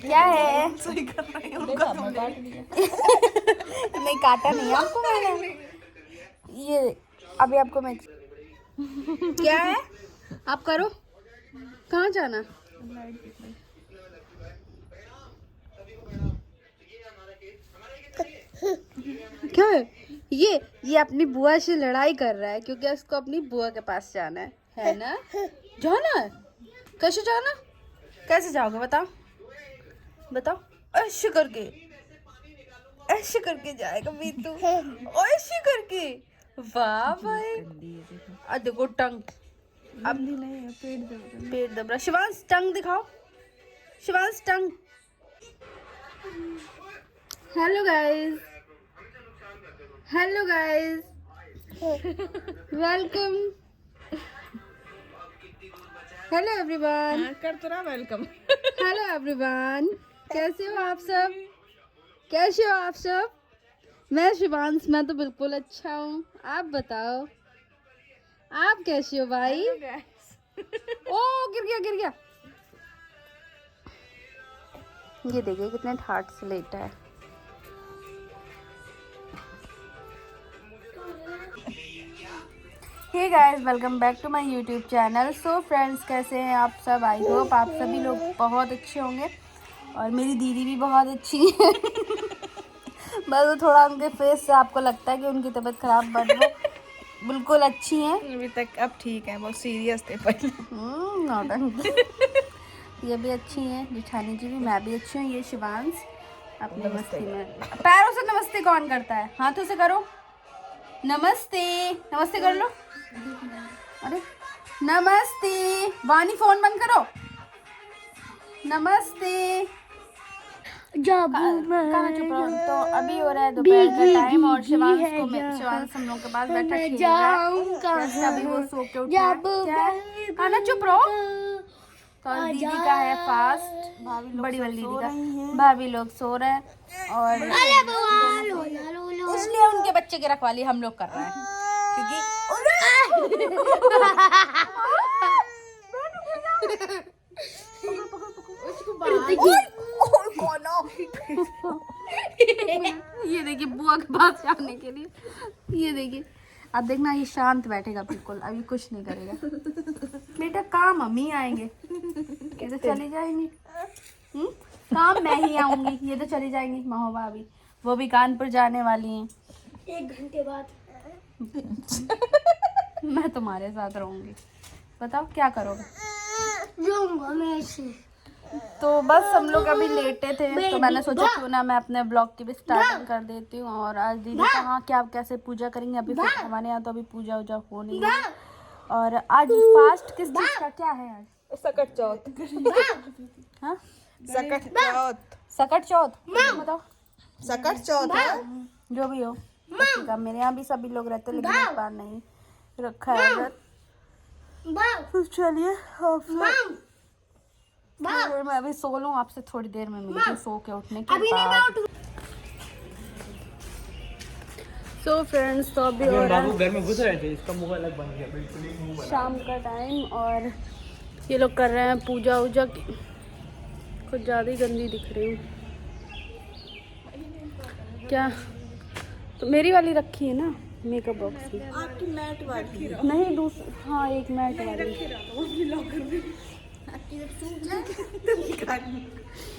क्या है? सही कर रही हूँ। नहीं काटा नहीं आपको मैंने। ये अभी आपको मैं क्या है आप करो। कहाँ जाना? क्या है ये अपनी बुआ से लड़ाई कर रहा है क्योंकि उसको अपनी बुआ के पास जाना है ना? जाना है? कैसे जाना? कैसे जाओगे बताओ बताओ। ऐसे करके जाएगा मीतू, ऐसे करके। वाह भाई, देखो टंग अब नहीं है, पेट दब रहा। शिवांश टंग दिखाओ, Shivansh tongue. Hello guys, hello guys, welcome. Hello everyone, कर तो रहा वेलकम। हेलो एवरीवन, कैसे हो आप सब? कैसे हो आप सब? मैं शिवांश, मैं तो बिल्कुल अच्छा हूँ। आप बताओ आप कैसे हो भाई? ओ गिर गया। ये देखिए कितने ठाट से लेटा है। Hey guys, welcome back to my YouTube channel. So friends, कैसे हैं आप सब? आई होप आप सभी लोग बहुत अच्छे होंगे और मेरी दीदी भी बहुत अच्छी है। बस वो थोड़ा उनके फेस से आपको लगता है कि उनकी तबीयत खराब, बट वो बिल्कुल अच्छी हैं अभी तक। अब ठीक है, बहुत सीरियस थे पहले। नौटंकी। ये भी अच्छी हैं, जिठानी जी भी। मैं भी अच्छी हूँ। ये शिवांश अपनी मस्ती में। पैरों से नमस्ते कौन करता है? हाथों से करो नमस्ते। नमस्ते कर लो। अरे नमस्ते। वानी फोन बंद करो। नमस्ते। कहाँ चुप रहो। तो अभी हो रहा है दोपहर का टाइम और शिवांश हम लोग के पास बैठा खेल रहा है। जैसे अभी वो सो के उठा है। कहाँ ना चुप रहो। तो दीदी का है फास्ट, बड़ी वाली दीदी का। भाभी लोग सो रहे हैं और इसलिए उनके बच्चे की रखवाली हम लोग कर रहे हैं क्योंकि ये देखिए बुआ के पास जाने के लिए। ये देखिए, अब देखना ये शांत बैठेगा बिल्कुल, अभी कुछ नहीं करेगा। बेटा काम मम्मी आएंगे, ये तो चली जाएंगी। काम मैं ही आऊंगी, ये तो चली जाएंगी। महोबा भी, वो भी कानपुर जाने वाली हैं 1 घंटे बाद। मैं तुम्हारे साथ रहूंगी, बताओ क्या करोगे? तो बस हम लोग अभी लेटे थे तो मैंने सोचा क्यों ना मैं अपने ब्लॉग की भी स्टार्टिंग कर देती हूँ। और आज दीदी कहाँ क्या कैसे पूजा करेंगे, अभी फिर हमारे यहाँ तो अभी पूजा वूजा हो नहीं है। और आज फास्ट किस चीज का क्या है? आज सकट चौथ। हाँ सकट चौथ। सकट चौथ बताओ। सकट चौथ है। जो भी हो का, मेरे यहाँ भी सभी लोग रहते लेकिन इस बार नहीं रखा है अगर। तो चलिए मैं अभी सो लूँ, आपसे थोड़ी देर में मिलती हूँ सो के उठने के बाद। सो फ्रेंड्स, तो अभी हो रहा है घर में घुस रहे थे, इसका मुंह अलग बन गया, बिल्कुल ही मुंह बना। शाम का टाइम और ये लोग कर रहे हैं पूजा वूजा की। कुछ ज़्यादा ही गंदी दिख रही हूँ क्या? तो मेरी वाली रखी है ना मेकअप बॉक्स में। आपकी मैट वाली नहीं दूसरी, हाँ एक मैट वाली।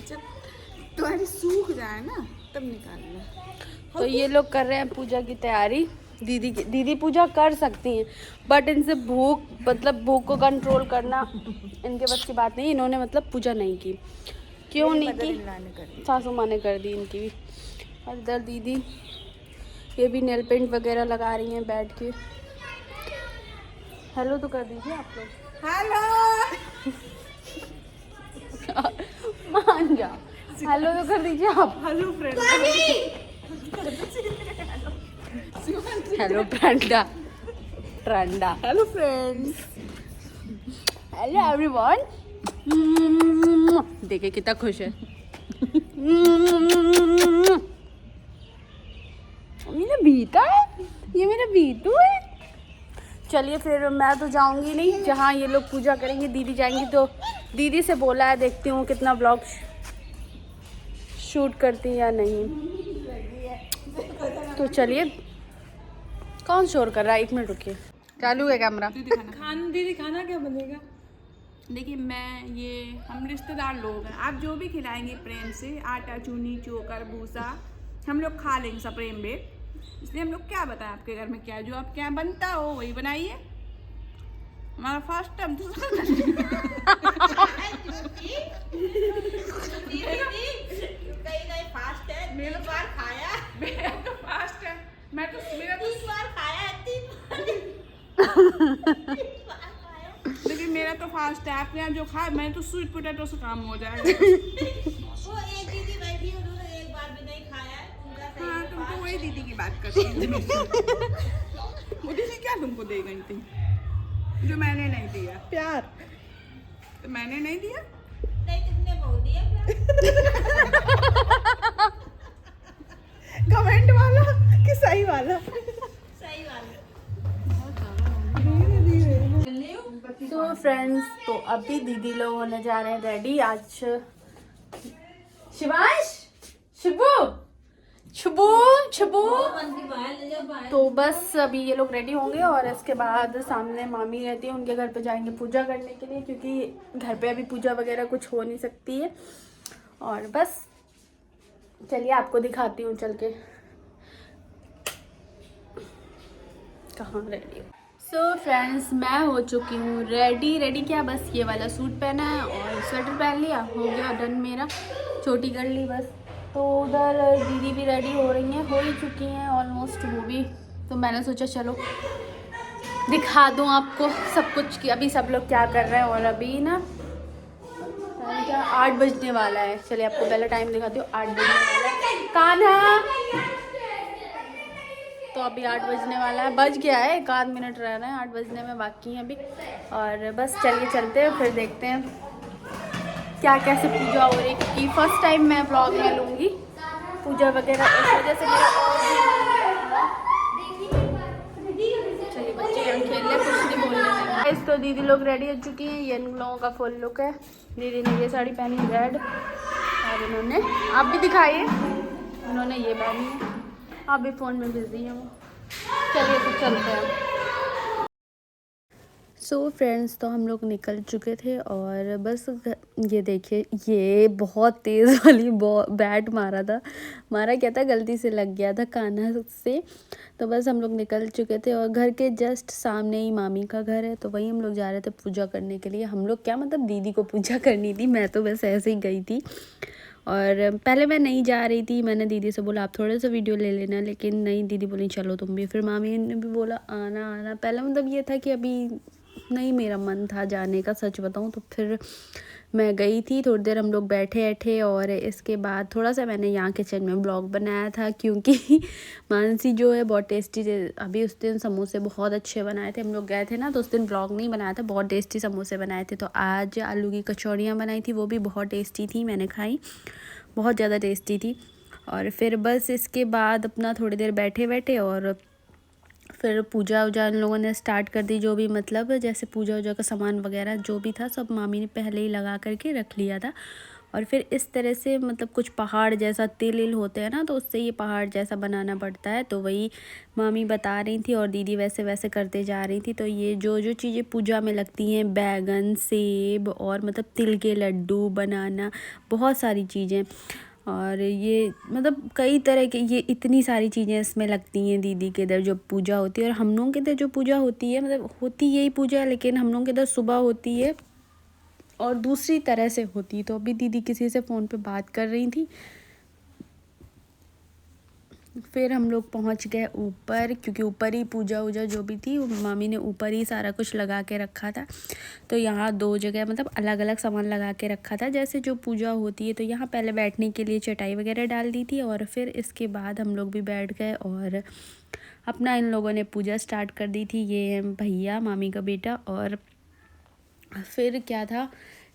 जब तुम्हारी सूख जाए ना तब निकालना। तो ये लोग कर रहे हैं पूजा की तैयारी। दीदी पूजा कर सकती हैं बट इनसे भूख भूख को कंट्रोल करना इनके बस की बात नहीं। इन्होंने पूजा नहीं की। क्यों नहीं की? सासू माँ ने कर दी इनकी भी। और इधर दीदी ये भी नेल पेंट वगैरह लगा रही हैं बैठ के। हेलो तो कर दीजिए आप लोग। हेलो मान जा, हेलो तो कर दीजिए आप। Hello friend. हेलो ट्रेंडा ट्रेंडा। Hello friends. Hello everyone. देखिए कितना खुश है। मेरा बीता है, ये मेरा बीतू है। चलिए फिर मैं तो जाऊंगी नहीं, जहाँ ये लोग पूजा करेंगे दीदी जाएंगी। तो दीदी से बोला है, देखती हूँ कितना ब्लॉग शूट करती या नहीं। तो चलिए, कौन शोर कर रहा है? 1 मिनट रुकिए, चालू है कैमरा। दीदी खाना क्या बनेगा? देखिए हम रिश्तेदार लोग हैं, आप जो भी खिलाएंगे प्रेम से, आटा चूनी चोकर भूसा हम लोग खा लेंगे सब प्रेम में। इसलिए हम लोग क्या बताएं आपके घर में क्या, जो आप क्या बनता हो वही बनाइए। हमारा फर्स्ट टाइम मेरा बार खाया, मेरा तो फर्स्ट है, मेरा 3 बार खाया है, 3 बार लेकिन मेरा तो फास्ट है। आपके यहाँ जो खाए, मैं तो स्वीट पोटैटो से काम हो जाएगा। वो एक दीदी बैठी है, उन्होंने एक बार भी नहीं खाया है, पूरा सही हाँ, है, तुम तो फास्ट वही है। दीदी की बात करती थी। वो दीदी क्या तुमको दे गई थी जो मैंने नहीं दिया? प्यार। तो मैंने नहीं दिया। नहीं, तुमने बहुत दिया कमेंट वाला कि सही वाला? सही वाला। तो फ्रेंड्स, तो अभी दीदी लोग होने जा रहे हैं रेडी। आज शिवांश, शिबू, छुबू छुबू। तो बस अभी ये लोग रेडी होंगे और इसके बाद सामने मामी रहती है, उनके घर पे जाएंगे पूजा करने के लिए, क्योंकि घर पे अभी पूजा वगैरह कुछ हो नहीं सकती है। और बस चलिए आपको दिखाती हूँ चल के कहाँ रेडी हो। सो फ्रेंड्स, मैं हो चुकी हूँ रेडी क्या, बस ये वाला सूट पहना है और स्वेटर पहन लिया, हो गया डन मेरा, चोटी कर ली बस। तो उधर दीदी भी रेडी हो रही हैं, हो ही चुकी हैं ऑलमोस्ट वो भी। तो मैंने सोचा चलो दिखा दूँ आपको सब कुछ कि अभी सब लोग क्या कर रहे हैं। और अभी ना क्या 8 बजने वाला है। चलिए आपको पहले टाइम दिखाती हूँ, 8 बजने वाला है। कान्हा, तो अभी 8 बजने वाला है, बज गया है, 1 आध मिनट रह रहे हैं, 8 बजने में बाकी हैं अभी। और बस चलिए चलते हैं, फिर देखते हैं क्या कैसे पूजा हो रही है, क्योंकि फर्स्ट टाइम मैं ब्लॉग में लूँगी पूजा वगैरह, इस वजह से मेरा। चलिए बच्चे यहाँ खेल रहे, कुछ नहीं बोलने देंगे। तो दीदी लोग रेडी हो चुकी हैं, ये इन लोगों का फुल लुक है। दीदी ने ये साड़ी पहनी रेड, और इन्होंने, आप भी दिखाइए, उन्होंने ये पहनी है, आप भी फ़ोन में बिजी हैं वो। चलिए तो चलते हैं। सो फ्रेंड्स, तो हम लोग निकल चुके थे और बस ये देखिए, ये बहुत तेज़ वाली बैट मारा क्या था, गलती से लग गया था कान्हा से। तो बस हम लोग निकल चुके थे और घर के जस्ट सामने ही मामी का घर है, तो वहीं हम लोग जा रहे थे पूजा करने के लिए। हम लोग क्या, मतलब दीदी को पूजा करनी थी, मैं तो बस ऐसे ही गई थी। और पहले मैं नहीं जा रही थी, मैंने दीदी से बोला आप थोड़ा सा वीडियो ले लेना, लेकिन नहीं, दीदी बोली चलो तुम भी। फिर मामी ने भी बोला आना। पहले मतलब ये था कि अभी नहीं मेरा मन था जाने का, सच बताऊं तो। फिर मैं गई थी, थोड़ी देर हम लोग बैठे और इसके बाद थोड़ा सा मैंने यहाँ किचन में ब्लॉग बनाया था, क्योंकि मानसी जो है बहुत टेस्टी, अभी उस दिन समोसे बहुत अच्छे बनाए थे, हम लोग गए थे ना, तो उस दिन ब्लॉग नहीं बनाया था, बहुत टेस्टी समोसे बनाए थे। तो आज आलू की कचौड़ियाँ बनाई थी, वो भी बहुत टेस्टी थी, मैंने खाई, बहुत ज़्यादा टेस्टी थी। और फिर बस इसके बाद अपना थोड़ी देर बैठे और फिर पूजा वूजा इन लोगों ने स्टार्ट कर दी, जो भी मतलब जैसे पूजा वूजा का सामान वगैरह जो भी था सब मामी ने पहले ही लगा करके रख लिया था। और फिर इस तरह से मतलब कुछ पहाड़ जैसा तिल होते हैं ना, तो उससे ये पहाड़ जैसा बनाना पड़ता है, तो वही मामी बता रही थी और दीदी वैसे वैसे करते जा रही थी। तो ये जो जो चीज़ें पूजा में लगती हैं, बैगन, सेब और मतलब तिल के लड्डू, बनाना, बहुत सारी चीज़ें, और ये मतलब कई तरह के, ये इतनी सारी चीज़ें इसमें लगती हैं दीदी के इधर जो पूजा होती है। और हम लोगों के इधर जो पूजा होती है, मतलब होती यही पूजा है, लेकिन हम लोगों के इधर सुबह होती है और दूसरी तरह से होती है। तो अभी दीदी किसी से फ़ोन पे बात कर रही थी, फिर हम लोग पहुंच गए ऊपर, क्योंकि ऊपर ही पूजा वूजा जो भी थी मामी ने ऊपर ही सारा कुछ लगा के रखा था। तो यहाँ 2 जगह मतलब अलग अलग सामान लगा के रखा था, जैसे जो पूजा होती है। तो यहाँ पहले बैठने के लिए चटाई वगैरह डाल दी थी, और फिर इसके बाद हम लोग भी बैठ गए और अपना इन लोगों ने पूजा स्टार्ट कर दी थी। ये है भैया, मामी का बेटा। और फिर क्या था,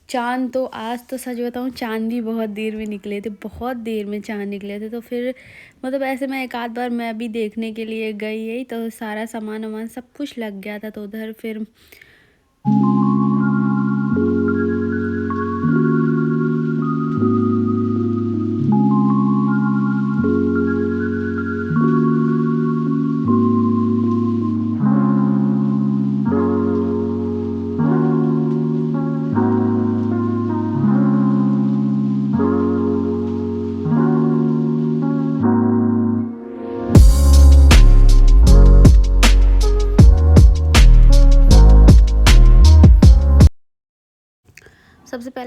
चाँद, तो आज तो सच बताऊँ चाँद भी बहुत देर में निकले थे, बहुत देर में चाँद निकले थे। तो फिर मतलब ऐसे मैं एक आध बार मैं भी देखने के लिए गई, तो सारा सामान वामान सब कुछ लग गया था। तो उधर फिर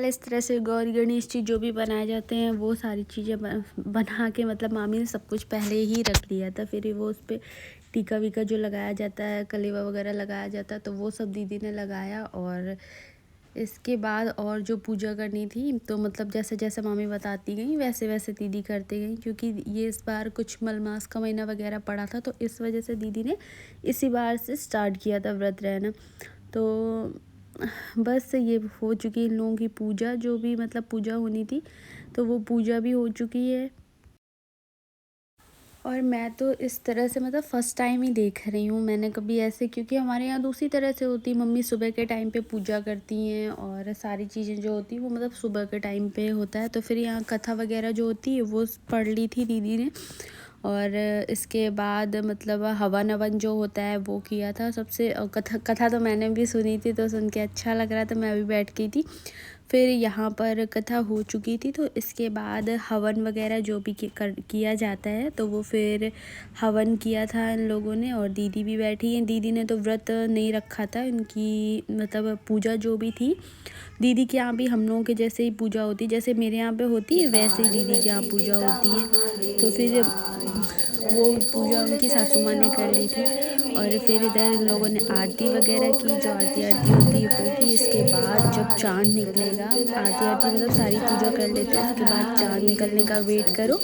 पहले इस तरह से गौरी गणेश जी जो भी बनाए जाते हैं वो सारी चीज़ें बना के मतलब मामी ने सब कुछ पहले ही रख लिया था। फिर वो उस पर टीका वीका जो लगाया जाता है, कलेवा वगैरह लगाया जाता है, तो वो सब दीदी ने लगाया। और इसके बाद और जो पूजा करनी थी तो मतलब जैसे जैसे मामी बताती गई वैसे वैसे दीदी करते गई, क्योंकि ये इस बार कुछ मलमास का महीना वगैरह पड़ा था, तो इस वजह से दीदी ने इसी बार से स्टार्ट किया था व्रत रहना। तो बस ये हो चुकी इन लोगों की पूजा, जो भी मतलब पूजा होनी थी तो वो पूजा भी हो चुकी है। और मैं तो इस तरह से मतलब फ़र्स्ट टाइम ही देख रही हूँ, मैंने कभी ऐसे, क्योंकि हमारे यहाँ दूसरी तरह से होती, मम्मी सुबह के टाइम पे पूजा करती हैं और सारी चीज़ें जो होती हैं वो मतलब सुबह के टाइम पे होता है। तो फिर यहाँ कथा वगैरह जो होती है वो पढ़ ली थी दीदी ने, और इसके बाद मतलब हवन अवन जो होता है वो किया था सबसे। कथा तो मैंने भी सुनी थी, तो सुन के अच्छा लग रहा था, मैं भी बैठ गई थी। फिर यहाँ पर कथा हो चुकी थी, तो इसके बाद हवन वगैरह जो भी किया जाता है तो वो फिर हवन किया था इन लोगों ने। और दीदी भी बैठी हैं, दीदी ने तो व्रत नहीं रखा था, उनकी मतलब पूजा जो भी थी दीदी के यहाँ भी हम लोगों के जैसे ही पूजा होती, जैसे मेरे यहाँ पे होती है वैसे ही दीदी के यहाँ पूजा होती है। तो फिर वो पूजा उनकी सासू माँ ने कर ली थी। और फिर इधर इन लोगों ने आरती वगैरह की, जो आरती होती है वो की। इसके बाद जब चाँद निकलेगा, आरती मतलब सारी पूजा कर लेते हैं, उसके बाद चाँद निकलने का वेट करो।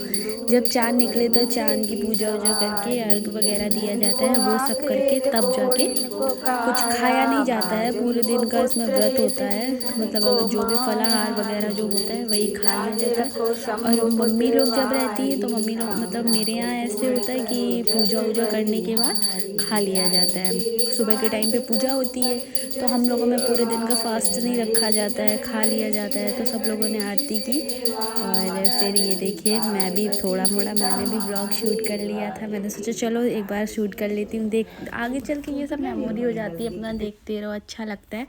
जब चाँद निकले तो चाँद की पूजा वूजा करके अर्घ वगैरह दिया जाता है, वो सब करके तब जाके कुछ खाया नहीं जाता है। पूरे दिन का इसमें व्रत होता है, मतलब अगर जो भी फलाहार वगैरह जो होता है वही खा लिया जाता है। और मम्मी लोग जब रहती है तो मम्मी लोग मतलब मेरे यहाँ ऐसे होता है कि पूजा वूजा करने के बाद खा लिया जाता है। सुबह के टाइम पे पूजा होती है तो हम लोगों में पूरे दिन का फास्ट नहीं रखा जाता है, खा लिया जाता है। तो सब लोगों ने आरती की। और फिर ये देखिए मैं भी थोड़ा मोड़ा मैंने भी ब्लॉग शूट कर लिया था, मैंने सोचा चलो एक बार शूट कर लेती हूँ, देख आगे चल के ये सब मेमोरी हो जाती है, अपना देखते रहो, अच्छा लगता है।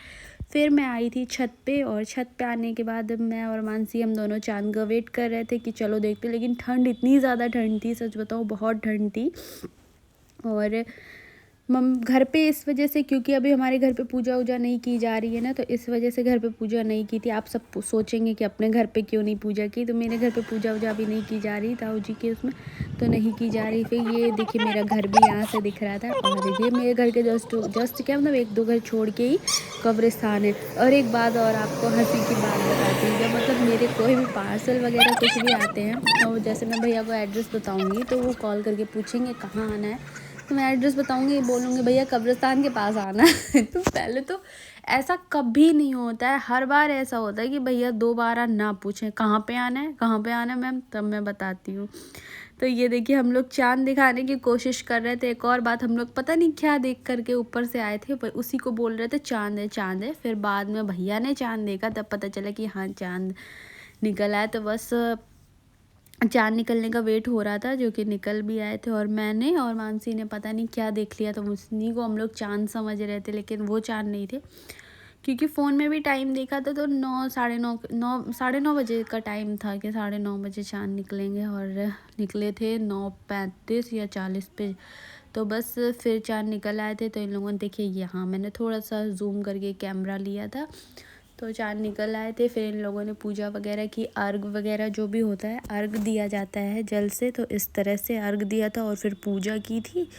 फिर मैं आई थी छत पे, और छत पे आने के बाद मैं और मानसी हम दोनों चांद का वेट कर रहे थे कि चलो देखते, लेकिन ठंड इतनी ज़्यादा ठंड थी, सच बताओ बहुत ठंड थी। और घर पे इस वजह से, क्योंकि अभी हमारे घर पे पूजा वूजा नहीं की जा रही है ना, तो इस वजह से घर पे पूजा नहीं की थी। आप सब सोचेंगे कि अपने घर पे क्यों नहीं पूजा की, तो मेरे घर पे पूजा वूजा अभी नहीं की जा रही, ताऊ जी के उसमें तो नहीं की जा रही। फिर ये देखिए मेरा घर भी यहाँ से दिख रहा था, और ये मेरे घर के जस्ट क्या मतलब 1-2 घर छोड़ के ही कब्रिस्तान है। और एक बात और आपको हंसी की बात बताती हूँ, जब मतलब मेरे कोई भी पार्सल वगैरह कुछ भी आते हैं तो जैसे मैं भैया को एड्रेस बताऊँगी तो वो कॉल करके पूछेंगे कहाँ आना है, तो मैं एड्रेस बताऊंगी, बोलूँगी भैया कब्रिस्तान के पास आना है। तो पहले तो ऐसा कभी नहीं होता है, हर बार ऐसा होता है कि भैया दोबारा ना पूछें कहाँ पे आना है, कहाँ पे आना है मैम, तब मैं बताती हूँ। तो ये देखिए हम लोग चाँद दिखाने की कोशिश कर रहे थे। एक और बात, हम लोग पता नहीं क्या देख करके ऊपर से आए थे, पर उसी को बोल रहे थे चाँद है चाँद है। फिर बाद में भैया ने चाँद देखा, तब पता चला कि हाँ चाँद निकल आया। तो बस चाँद निकलने का वेट हो रहा था, जो कि निकल भी आए थे। और मैंने और मानसी ने पता नहीं क्या देख लिया, तो उसी को हम लोग चाँद समझ रहे थे, लेकिन वो चाँद नहीं थे। क्योंकि फ़ोन में भी टाइम देखा था तो 9 बजे का टाइम था कि 9:30 बजे चाँद निकलेंगे, और निकले थे 9:35 या 40 पे। तो बस फिर चाँद निकल आए थे। तो इन लोगों ने देखिए यहाँ मैंने थोड़ा सा जूम करके कैमरा लिया था, तो चाँद निकल आए थे। फिर इन लोगों ने पूजा वगैरह की, अर्घ वगैरह जो भी होता है, अर्घ दिया जाता है जल से, तो इस तरह से अर्घ दिया था और फिर पूजा की थी।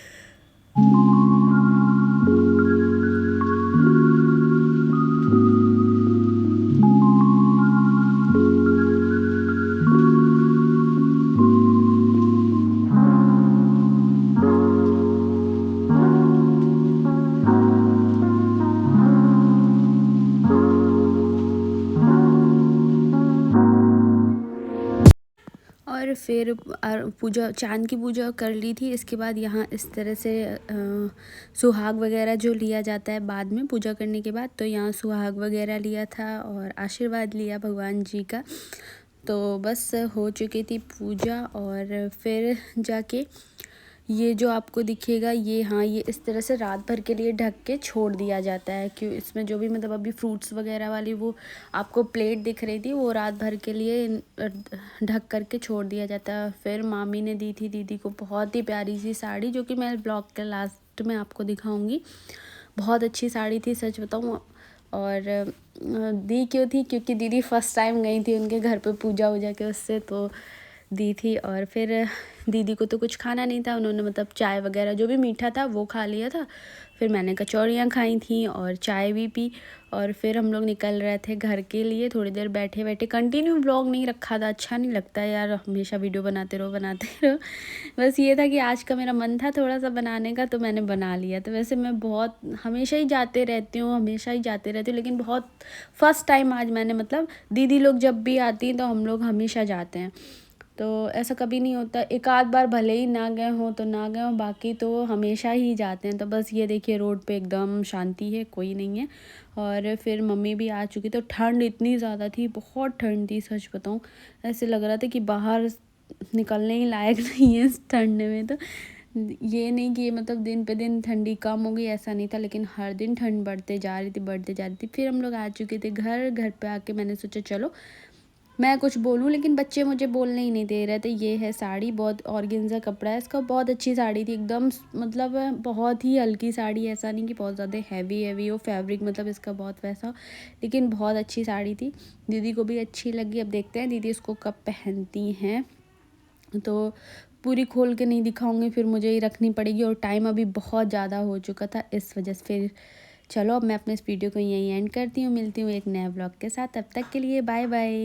और फिर पूजा, चाँद की पूजा कर ली थी। इसके बाद यहाँ इस तरह से सुहाग वगैरह जो लिया जाता है बाद में पूजा करने के बाद, तो यहाँ सुहाग वगैरह लिया था और आशीर्वाद लिया भगवान जी का। तो बस हो चुकी थी पूजा। और फिर जाके ये जो आपको दिखेगा ये, हाँ ये इस तरह से रात भर के लिए ढक के छोड़ दिया जाता है, क्यों इसमें जो भी मतलब अभी फ्रूट्स वगैरह वाली वो आपको प्लेट दिख रही थी, वो रात भर के लिए ढक करके छोड़ दिया जाता है। फिर मामी ने दी थी दीदी को बहुत ही प्यारी सी साड़ी, जो कि मैं ब्लॉग के लास्ट में आपको दिखाऊंगी। बहुत अच्छी साड़ी थी सच बताऊँ। और दी क्यों थी, क्योंकि दीदी फर्स्ट टाइम गई थी उनके घर पे पूजा वूजा के उससे, तो दी थी। और फिर दीदी को तो कुछ खाना नहीं था, उन्होंने मतलब चाय वगैरह जो भी मीठा था वो खा लिया था। फिर मैंने कचौड़ियाँ खाई थी और चाय भी पी, और फिर हम लोग निकल रहे थे घर के लिए। थोड़ी देर बैठे बैठे, कंटिन्यू व्लॉग नहीं रखा था, अच्छा नहीं लगता यार हमेशा वीडियो बनाते रहो। बस ये था कि आज का मेरा मन था थोड़ा सा बनाने का, तो मैंने बना लिया। तो वैसे मैं बहुत हमेशा ही जाती रहती हूँ, लेकिन बहुत फर्स्ट टाइम आज मैंने मतलब दीदी लोग जब भी आती हैं तो हम लोग हमेशा जाते हैं, तो ऐसा कभी नहीं होता। एक आध बार भले ही ना गए हों तो ना गए हों, बाकी तो हमेशा ही जाते हैं। तो बस ये देखिए रोड पे एकदम शांति है, कोई नहीं है। और फिर मम्मी भी आ चुकी, तो ठंड इतनी ज़्यादा थी, बहुत ठंड थी सच बताऊँ। ऐसे लग रहा था कि बाहर निकलने ही लायक नहीं है इस ठंड में। तो ये नहीं कि मतलब दिन पे दिन ठंडी कम हो गई, ऐसा नहीं था, लेकिन हर दिन ठंड बढ़ते जा रही थी। फिर हम लोग आ चुके थे घर पे आके मैंने सोचा चलो मैं कुछ बोलूं, लेकिन बच्चे मुझे बोलने ही नहीं दे रहे थे। ये है साड़ी, बहुत ऑर्गेन्जा कपड़ा है इसका, बहुत अच्छी साड़ी थी एकदम, मतलब बहुत ही हल्की साड़ी, ऐसा नहीं कि बहुत ज़्यादा हैवी हो फैब्रिक, मतलब इसका बहुत वैसा, लेकिन बहुत अच्छी साड़ी थी। दीदी को भी अच्छी लगी। अब देखते हैं दीदी इसको कब पहनती हैं, तो पूरी खोल के नहीं दिखाऊंगी, फिर मुझे ही रखनी पड़ेगी, और टाइम अभी बहुत ज़्यादा हो चुका था इस वजह से। फिर चलो अब मैं अपने इस वीडियो को यहीं एंड करती हूँ, मिलती हूँ एक नए व्लॉग के साथ, तब तक के लिए बाय बाय।